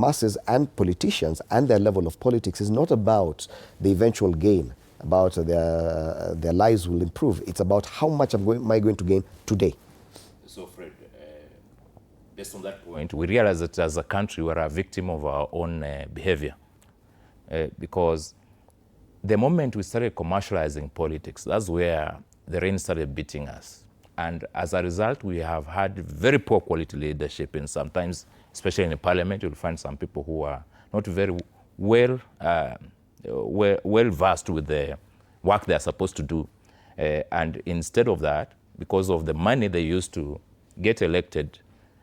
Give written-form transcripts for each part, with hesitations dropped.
masses and politicians and their level of politics is not about the eventual gain, about their lives will improve. It's about how much am I going to gain today. So, Fred, based on that point, we realize that as a country, we're a victim of our own behavior. Because the moment we started commercializing politics, that's where the rain started beating us. And as a result, we have had very poor quality leadership, and sometimes, especially in the parliament, you'll find some people who are not very well versed with the work they're supposed to do. And instead of that, because of the money they used to get elected,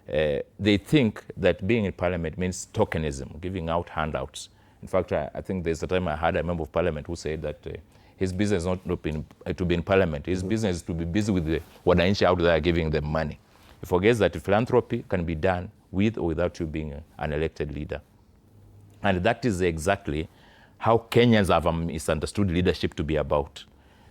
they think that being in parliament means tokenism, giving out handouts. In fact, I think there's a time I had a member of parliament who said that his business is not to be in parliament. His business is to be busy with the wananchi out there giving them money. He forgets that philanthropy can be done with or without you being an elected leader. And that is exactly how Kenyans have misunderstood leadership to be about.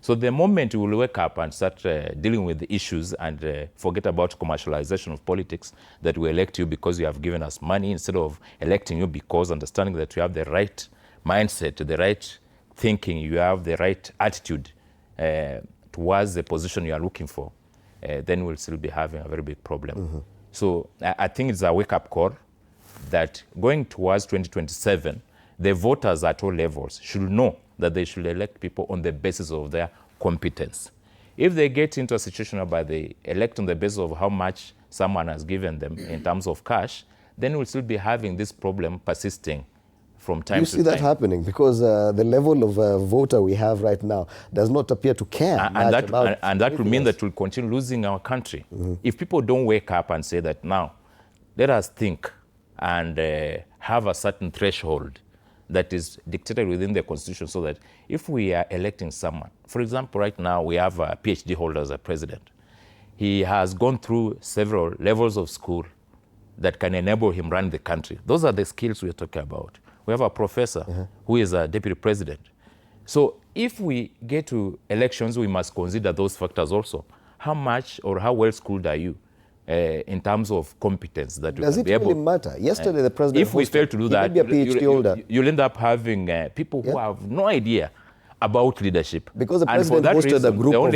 So the moment we will wake up and start dealing with the issues and forget about commercialization of politics, that we elect you because you have given us money, instead of electing you because understanding that you have the right mindset, the right thinking, you have the right attitude towards the position you are looking for, then we'll still be having a very big problem. So I think it's a wake-up call that going towards 2027, the voters at all levels should know that they should elect people on the basis of their competence. If they get into a situation whereby they elect on the basis of how much someone has given them in terms of cash, then we'll still be having this problem persisting from time to time. You see that happening because the level of voter we have right now does not appear to care much about. And that will mean that we'll continue losing our country. If people don't wake up and say that now, let us think and have a certain threshold that is dictated within the constitution, so that if we are electing someone, for example, right now we have a PhD holder as a president. He has gone through several levels of school that can enable him run the country. Those are the skills we're talking about. We have a professor who is a deputy president. So if we get to elections, we must consider those factors also. How much or how well schooled are you in terms of competence that does you can be able? Does it really matter? Yesterday, the president. If we fail to do that, be a PhD holder. You'll end up having people who have no idea about leadership. Because the president hosted a group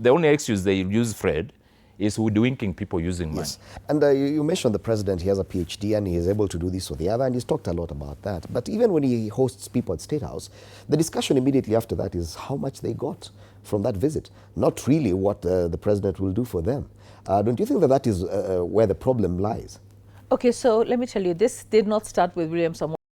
the only excuse they use, Fred, is hoodwinking people using money. Yes. And you mentioned the president, he has a PhD and he is able to do this or the other, and he's talked a lot about that. But even when he hosts people at State House, the discussion immediately after that is how much they got from that visit, not really what the president will do for them. Don't you think that that is where the problem lies? Okay, so let me tell you, this did not start with William Samoei.